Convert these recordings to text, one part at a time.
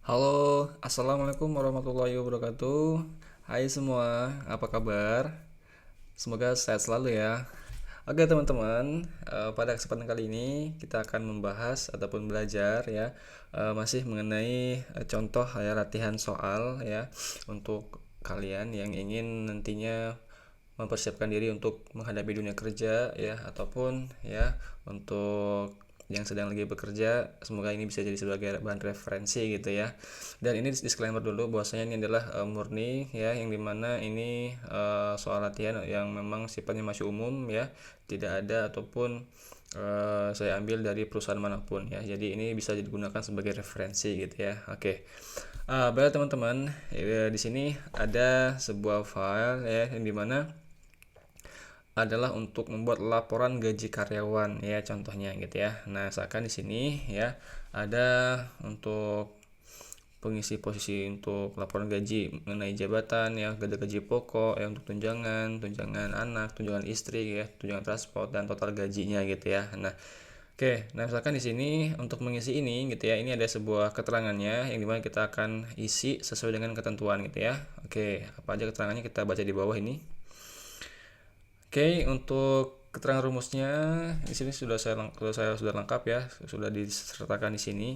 Halo, assalamualaikum warahmatullahi wabarakatuh. Hai semua, apa kabar? Semoga sehat selalu ya. Oke teman-teman, pada kesempatan kali ini kita akan membahas ataupun belajar ya, masih mengenai contoh ya latihan soal ya untuk kalian yang ingin nantinya mempersiapkan diri untuk menghadapi dunia kerja ya ataupun ya untuk yang sedang lagi bekerja. Semoga ini bisa jadi sebagai bahan referensi gitu ya. Dan ini disclaimer dulu bahwasanya ini adalah murni ya, yang dimana ini soal latihan yang memang sifatnya masih umum ya, tidak ada ataupun saya ambil dari perusahaan manapun ya. Jadi ini bisa digunakan sebagai referensi gitu ya. Oke. Baik teman-teman, ya, di sini ada sebuah file ya yang dimana adalah untuk membuat laporan gaji karyawan ya, contohnya gitu ya. Nah, seakan di sini ya ada untuk pengisi posisi untuk laporan gaji mengenai jabatan ya, gaji pokok ya, untuk tunjangan, tunjangan anak, tunjangan istri ya, tunjangan transport dan total gajinya gitu ya. Nah, oke, nah misalkan di sini untuk mengisi ini gitu ya, ini ada sebuah keterangannya yang dimana kita akan isi sesuai dengan ketentuan gitu ya. Oke, apa aja keterangannya kita baca di bawah ini. Oke, untuk keterangan rumusnya di sini sudah lengkap ya, sudah disertakan di sini.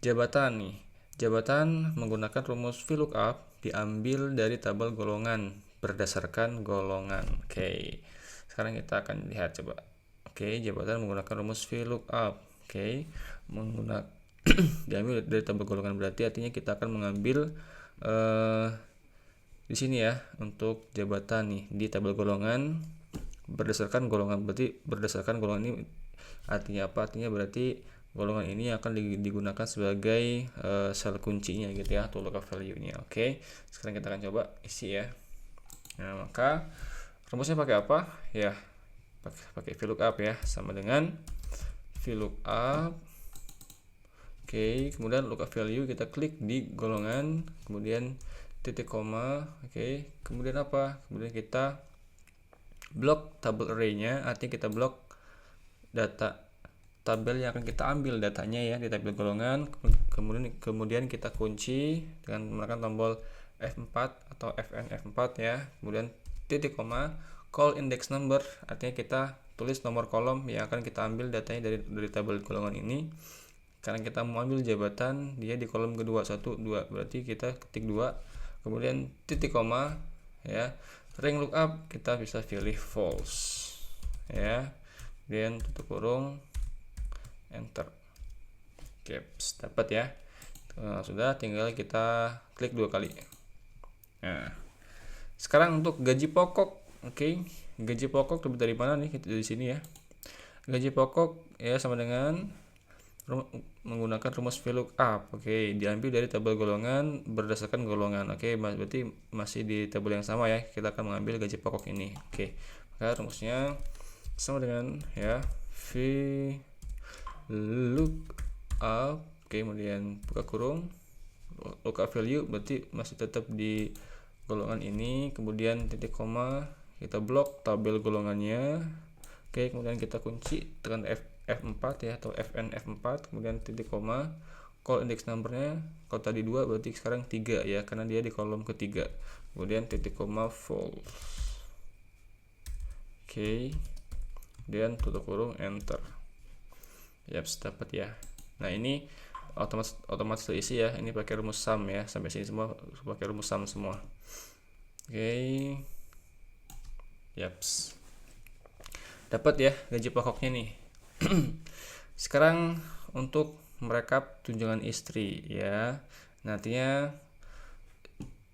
Jabatan nih. Jabatan menggunakan rumus VLOOKUP diambil dari tabel golongan berdasarkan golongan. Oke. Sekarang kita akan lihat coba. Oke, jabatan menggunakan rumus VLOOKUP. Oke, menggunakan diambil dari tabel golongan berarti artinya kita akan mengambil di sini ya untuk jabatan nih di tabel golongan berdasarkan golongan, berarti berdasarkan golongan ini artinya apa? Artinya berarti golongan ini akan digunakan sebagai sel kuncinya gitu ya, atau lookup value-nya. Oke, sekarang kita akan coba isi ya. Nah, maka rumusnya pakai apa? Ya, pakai VLOOKUP ya, sama dengan VLOOKUP. Oke, kemudian lookup value kita klik di golongan, kemudian titik koma. Oke, kemudian apa? Kemudian kita blok tabel array-nya, artinya kita blok data tabel yang akan kita ambil datanya ya di tabel golongan. Kemudian kita kunci dengan menggunakan tombol F4 atau Fn F4 ya. Kemudian titik koma, call index number, artinya kita tulis nomor kolom yang akan kita ambil datanya dari tabel golongan ini. Karena kita mau ambil jabatan, dia di kolom kedua 1 2, berarti kita ketik 2, kemudian titik koma ya. Ring lookup kita bisa pilih false ya, kemudian tutup kurung, enter. Caps dapat ya. Sudah, tinggal kita klik 2 kali. Nah, sekarang untuk gaji pokok. Oke, gaji pokok lebih dari mana nih? Kita dari sini ya. Gaji pokok ya sama dengan menggunakan rumus VLOOKUP. Oke, diambil dari tabel golongan berdasarkan golongan. Oke, berarti masih di tabel yang sama ya. Kita akan mengambil gaji pokok ini. Oke, maka rumusnya sama dengan ya VLOOKUP. Oke, kemudian buka kurung, lookup value berarti masih tetap di golongan ini, kemudian titik koma, kita blok tabel golongannya. Oke, kemudian kita kunci tekan F4 ya, atau Fn F4, kemudian titik koma, call index numbernya, kalau tadi 2 berarti sekarang 3 ya, karena dia di kolom ketiga. Kemudian titik koma false. Oke, kemudian tutup kurung, enter. Yaps, dapat ya. Nah, ini otomatis terisi ya. Ini pakai rumus sum ya, sampai sini semua pakai rumus sum semua. Oke, yaps, dapat ya gaji pokoknya nih. Sekarang untuk merekap tunjangan istri ya. Nantinya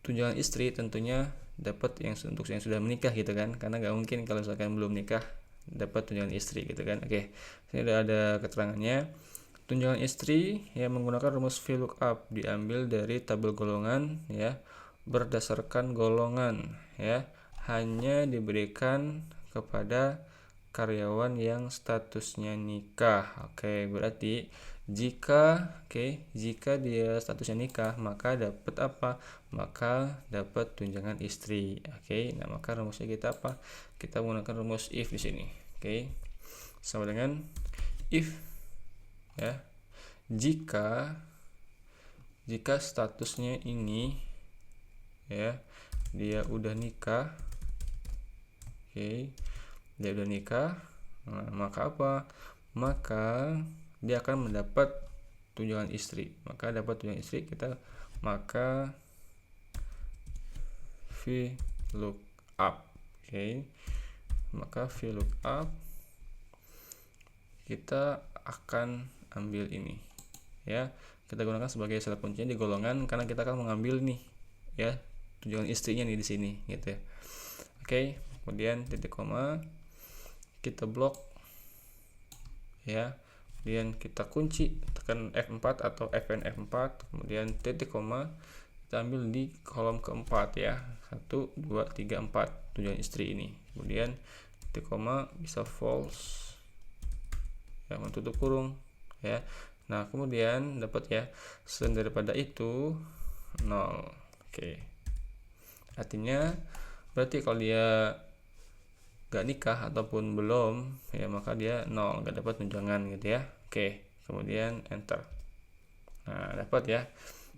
tunjangan istri tentunya dapat yang untuk yang sudah menikah gitu kan, karena nggak mungkin kalau misalkan belum nikah dapat tunjangan istri gitu kan. Oke, sini ada keterangannya. Tunjangan istri ya menggunakan rumus VLOOKUP diambil dari tabel golongan ya, berdasarkan golongan ya, hanya diberikan kepada karyawan yang statusnya nikah. Oke, berarti jika dia statusnya nikah, maka dapat apa? Maka dapat tunjangan istri. Oke, nah maka rumusnya kita apa? Kita menggunakan rumus if di sini. Oke, sama dengan if ya, jika jika statusnya ini ya dia udah nikah, dia udah nikah, maka apa? Maka dia akan mendapat tunjangan istri. Maka dapat tunjangan istri, maka VLOOKUP. Maka VLOOKUP kita akan ambil ini ya. Kita gunakan sebagai syarat kuncinya di golongan karena kita akan mengambil nih ya tunjangan istrinya nih di sini gitu ya. Kemudian titik koma kita blok ya. Kemudian kita kunci, tekan F4 atau Fn F4, kemudian titik koma kita ambil di kolom keempat ya. 1 2 3 4 tunjangan istri ini. Kemudian titik koma bisa false ya, tutup kurung ya. Nah, kemudian dapat ya selain daripada itu 0. Artinya berarti kalau dia gak nikah ataupun belum ya, maka dia 0, gak dapat tunjangan gitu ya. Kemudian enter. Nah, dapat ya.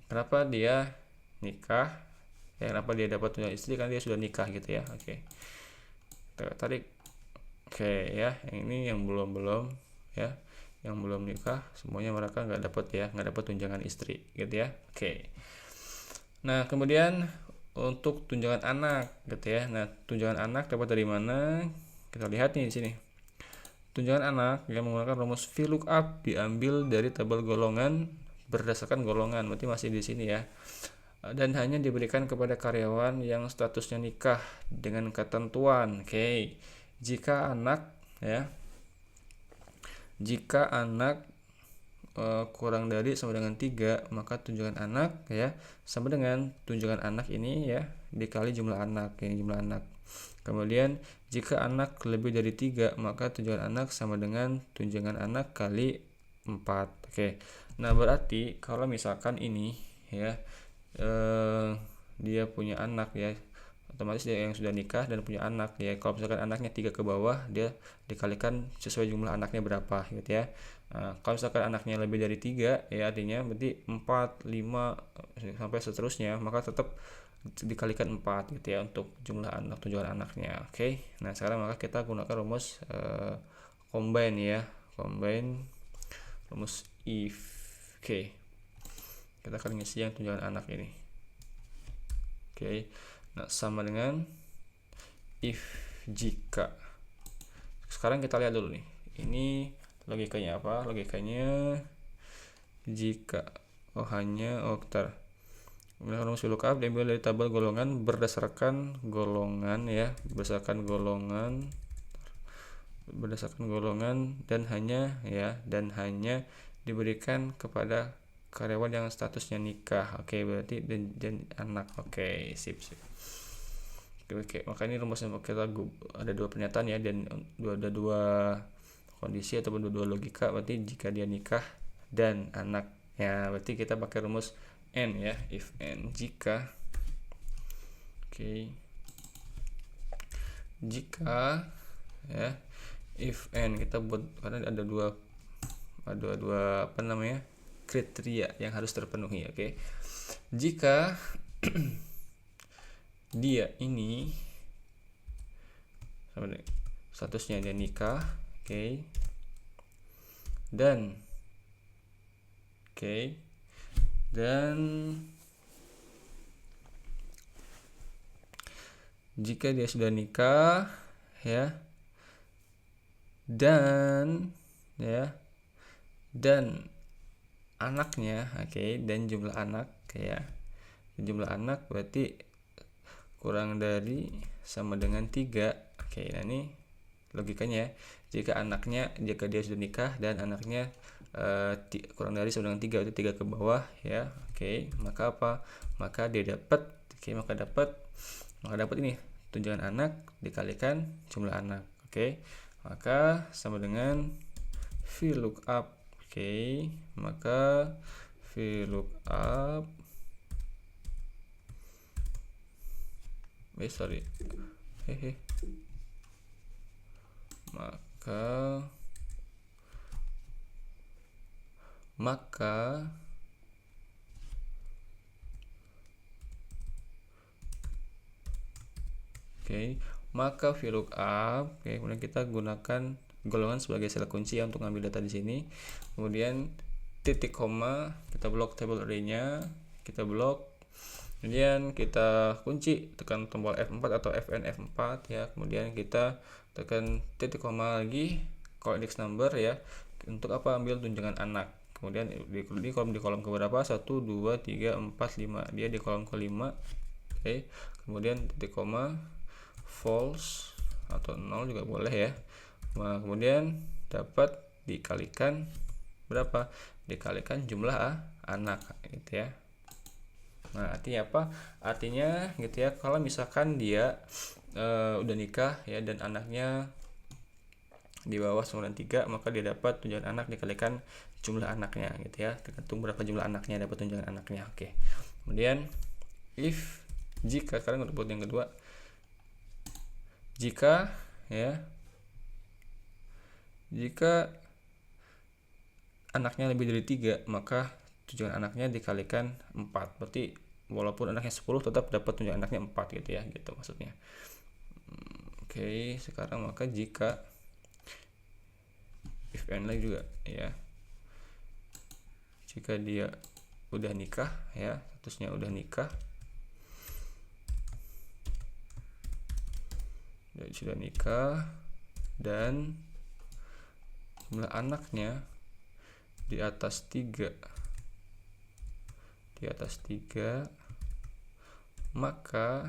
Kenapa dia nikah ya, kenapa dia dapat tunjangan istri? Karena dia sudah nikah gitu ya. Kita tarik. Ya, yang ini yang belum ya, yang belum nikah semuanya mereka nggak dapat tunjangan istri gitu ya. Nah, kemudian untuk tunjangan anak gitu ya. Nah, tunjangan anak dapat dari mana? Kita lihat nih di sini. Tunjangan anak yang menggunakan rumus VLOOKUP diambil dari tabel golongan berdasarkan golongan. Berarti masih di sini ya. Dan hanya diberikan kepada karyawan yang statusnya nikah dengan ketentuan. Jika anak kurang dari sama dengan 3, maka tunjangan anak ya sama dengan tunjangan anak ini ya dikali jumlah anak, ini jumlah anak. Kemudian jika anak lebih dari 3, maka tunjangan anak sama dengan tunjangan anak kali 4. Nah, berarti kalau misalkan ini ya dia punya anak ya, otomatis dia yang sudah nikah dan punya anak ya. Kalau misalkan anaknya 3 ke bawah, dia dikalikan sesuai jumlah anaknya berapa gitu ya. Nah, kalau misalkan anaknya lebih dari 3 ya, artinya berarti 4, 5 sampai seterusnya, maka tetap dikalikan 4 gitu ya untuk jumlah anak, tunjangan anaknya. Nah, sekarang maka kita gunakan rumus combine ya. Combine rumus if. Kita akan ngisi yang tunjangan anak ini. Nah, sama dengan if jika. Sekarang kita lihat dulu nih. Ini logikanya apa? Logikanya jika Kemudian rumus VLOOKUP diambil dari tabel golongan berdasarkan golongan ya, berdasarkan golongan dan hanya diberikan kepada karyawan yang statusnya nikah. Berarti dan anak. Sip. Maka ini rumusnya kita ada 2 pernyataan ya, dan ada 2 kondisi ataupun 2 logika. Berarti jika dia nikah dan anak ya, berarti kita pakai rumus N ya, if N jika jika ya, if N kita buat karena ada dua kriteria yang harus terpenuhi. Jika dia ini statusnya dia nikah, dan jika dia sudah nikah ya, dan anaknya dan jumlah anak ya, jumlah anak berarti kurang dari sama dengan 3. Nah, ini logikanya jika dia sudah nikah dan anaknya kurang dari sama dengan 3, itu 3 ke bawah ya. Maka apa? Maka dia dapat maka dapat ini tunjangan anak dikalikan jumlah anak. Maka sama dengan VLOOKUP. Maka VLOOKUP maka Oke, maka VLOOKUP, kemudian kita gunakan golongan sebagai sel kunci ya untuk ngambil data di sini. Kemudian titik koma, kita blok table array-nya, kita blok. Kemudian kita kunci, tekan tombol F4 atau Fn F4 ya. Kemudian kita tekan titik koma lagi, call index number ya. Untuk apa? Ambil tunjangan anak. Kemudian di kolom keberapa? 1 2 3 4 5. Dia di kolom kelima. Oke. Kemudian titik koma, false atau 0 juga boleh ya. Nah, kemudian dapat dikalikan berapa? Dikalikan jumlah anak gitu ya. Nah, artinya apa? Artinya gitu ya, kalau misalkan dia udah nikah ya dan anaknya di bawah 93, maka dia dapat tunjangan anak dikalikan jumlah anaknya gitu ya. Tergantung berapa jumlah anaknya dapat tunjangan anaknya. Oke. Kemudian if, jika, kalian udah buat yang kedua, jika anaknya lebih dari 3, maka tunjangan anaknya dikalikan 4. Berarti walaupun anaknya 10 tetap dapat tunjangan anaknya 4 gitu ya, gitu maksudnya. Oke, sekarang maka jika if and lagi juga ya. Jika dia udah nikah ya, statusnya udah nikah. Sudah nikah dan jumlah anaknya di atas 3, maka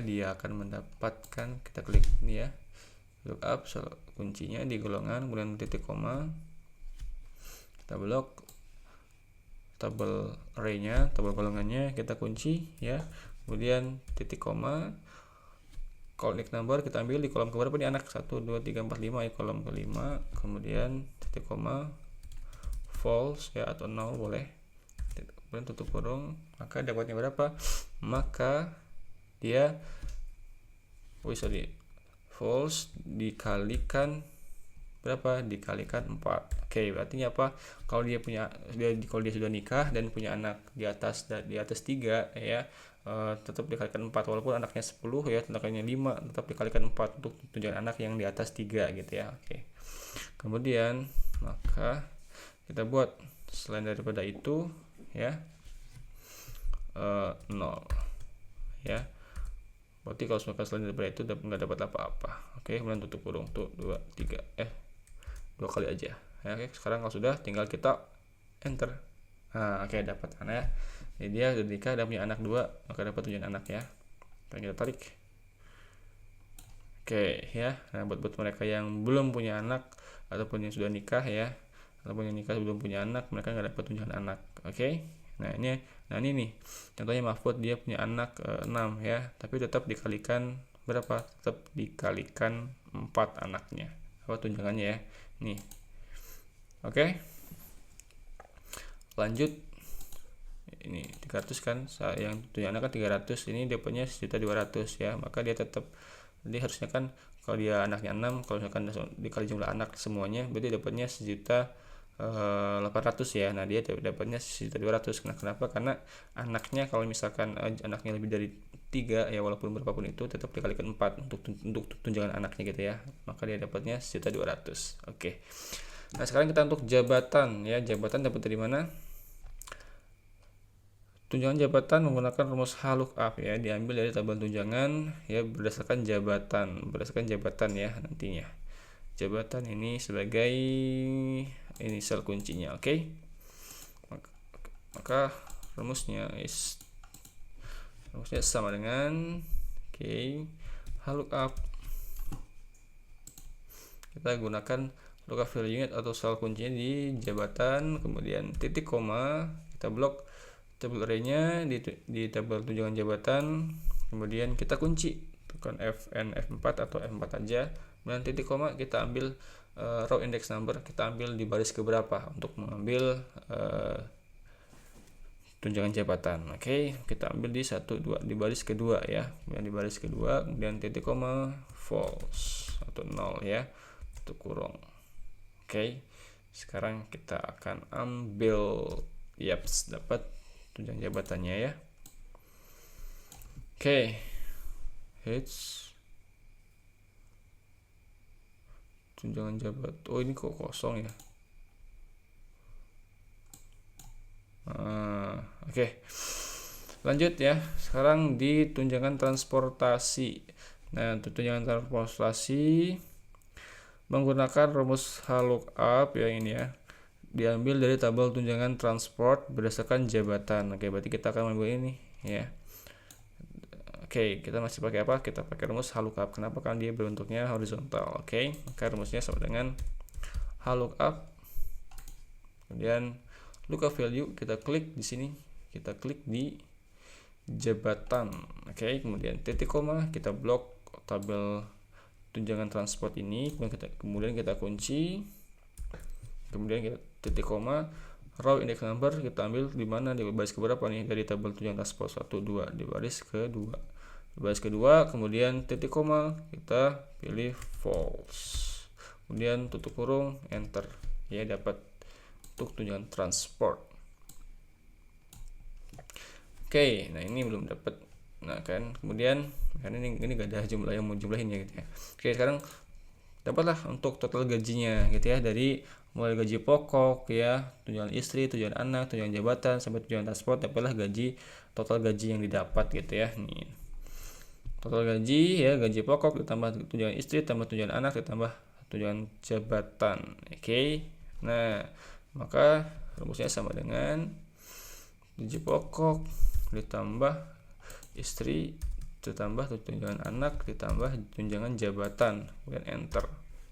dia akan mendapatkan, kita klik ini ya, lookup kuncinya di golongan, kemudian titik koma, kita blok tabel array-nya, tabel golongannya kita kunci ya. Kemudian titik koma, call index number kita ambil di kolom keberapa nih anak? 1 2 3 4 5 ya, kolom kelima. Kemudian titik koma, false ya atau 0 boleh. Kemudian tutup kurung, maka dapatnya berapa? Maka dia false dikalikan berapa? Dikalikan 4. Oke, berarti apa? Kalau dia sudah nikah dan punya anak di atas 3 ya, tetap dikalikan 4 walaupun anaknya 10 ya, anaknya 5 tetap dikalikan 4 untuk tunjangan anak yang di atas 3 gitu ya. Oke. Kemudian maka kita buat selain daripada itu ya 0 ya. Berarti kalau selain daripada itu nggak dapat apa-apa. Oke, kemudian tutup kurung tuh 2 kali aja ya. Oke, sekarang kalau sudah tinggal kita enter. Nah, oke, dapat anak ya. Jadi dia sudah nikah dan punya anak 2, maka dapat tunjangan anak ya. Dan kita tarik. Oke ya. Nah, buat mereka yang belum punya anak ataupun yang sudah nikah ya, ataupun yang nikah belum punya anak, mereka nggak dapat tunjangan anak. Oke. Nah, ini nih. Contohnya Mahfud, dia punya anak 6 ya, tapi tetap dikalikan berapa? Tetap dikalikan 4 anaknya. Apa tunjangannya ya? Nih. Oke. Lanjut. Ini 300 kan, yang tunjangan anak kan 300, ini dapatnya 1.200.000 ya, maka dia tetap, jadi harusnya kan kalau dia anaknya 6, kalau misalkan dikali jumlah anak semuanya berarti dapatnya 1.800.000 ya. Nah, dia dapatnya 1.200.000. Nah, kenapa? Karena anaknya kalau misalkan anaknya lebih dari 3 ya, walaupun berapapun itu tetap dikalikan 4 untuk tunjangan anaknya gitu ya, maka dia dapatnya 1.200.000. Oke. Nah, sekarang kita untuk jabatan ya. Jabatan dapat dari mana? Tunjangan jabatan menggunakan rumus lookup ya, diambil dari tabel tunjangan ya berdasarkan jabatan ya nantinya. Jabatan ini sebagai ini sel kuncinya. Oke. Maka rumusnya sama dengan lookup. Kita gunakan lookup value unit atau sel kuncinya di jabatan, kemudian titik koma, kita blok tabel array-nya di tabel tunjangan jabatan, kemudian kita kunci, tekan Fn F4 atau F4 aja, kemudian titik koma, kita ambil row index number, kita ambil di baris keberapa untuk mengambil tunjangan jabatan. Oke, kita ambil di 1 2 di baris kedua ya. Kemudian di baris kedua, kemudian titik koma, false atau 0 ya, tutup kurung. Oke, sekarang kita akan ambil, yaps, dapat tunjangan jabatannya ya. Oke, hits tunjangan jabat. Oh, ini kok kosong ya. Oke. Lanjut ya. Sekarang di tunjangan transportasi. Nah, untuk tunjangan transportasi menggunakan rumus lookup yang ini ya. Diambil dari tabel tunjangan transport berdasarkan jabatan. Oke, berarti kita akan mengambil ini ya. Oke, kita masih pakai apa? Kita pakai rumus lookup. Kenapa? Kan dia bentuknya horizontal. Oke, maka rumusnya sama dengan lookup. Kemudian lookup value kita klik di sini. Kita klik di jabatan. Oke, kemudian titik koma kita blok tabel tunjangan transport ini, kemudian kita kunci, kemudian kita titik koma row index number kita ambil di mana, di baris keberapa nih dari tabel tunjangan transport 1 2 di baris kedua. Di baris kedua, kemudian titik koma kita pilih false, kemudian tutup kurung, enter ya, dapat untuk tunjangan transport. Oke, nah ini belum dapat. Nah kan, kemudian karena ini gak ada jumlah yang mau jumlahin ya gitu ya. Oke, sekarang dapatlah untuk total gajinya gitu ya, dari mulai gaji pokok ya, tunjangan istri, tunjangan anak, tunjangan jabatan sampai tunjangan transport, dapatlah total gaji yang didapat gitu ya. Nih. Total gaji ya, gaji pokok ditambah tunjangan istri, tambah tunjangan anak, ditambah tunjangan jabatan. Oke. Nah, maka rumusnya sama dengan gaji pokok ditambah istri ditambah tunjangan anak ditambah tunjangan jabatan, kemudian enter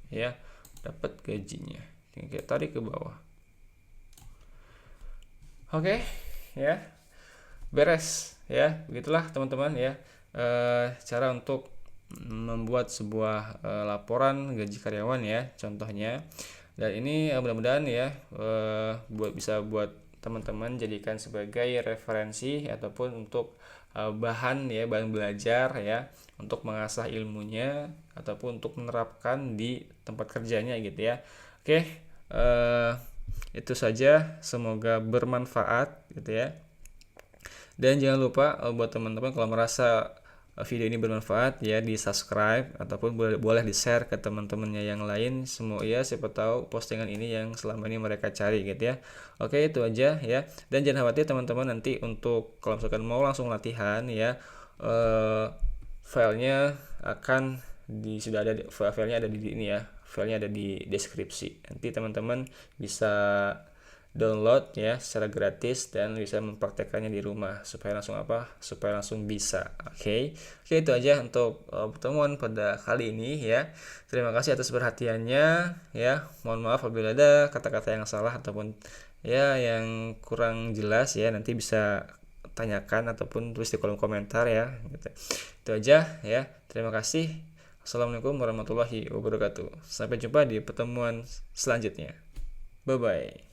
ya, dapat gajinya. Kita tarik ke bawah. Oke ya, beres ya. Begitulah teman-teman ya, cara untuk membuat sebuah laporan gaji karyawan ya, contohnya. Dan ini mudah-mudahan ya bisa buat teman-teman jadikan sebagai referensi ataupun untuk bahan belajar ya, untuk mengasah ilmunya ataupun untuk menerapkan di tempat kerjanya gitu ya. Oke, itu saja, semoga bermanfaat gitu ya. Dan jangan lupa buat teman-teman kalau merasa video ini bermanfaat ya, di subscribe ataupun boleh di share ke teman-temannya yang lain, semua ya, siapa tahu postingan ini yang selama ini mereka cari gitu ya. Oke, itu aja ya. Dan jangan khawatir teman-teman, nanti untuk kalau misalkan mau langsung latihan ya, filenya akan sudah ada, filenya ada di ini ya, filenya ada di deskripsi. Nanti teman-teman bisa download ya secara gratis dan bisa mempraktekannya di rumah supaya langsung bisa. Oke, itu aja untuk pertemuan pada kali ini ya. Terima kasih atas perhatiannya ya. Mohon maaf apabila ada kata-kata yang salah ataupun ya yang kurang jelas ya, nanti bisa tanyakan ataupun tulis di kolom komentar ya gitu. Itu aja ya. Terima kasih. Assalamualaikum warahmatullahi wabarakatuh. Sampai jumpa di pertemuan selanjutnya. Bye bye.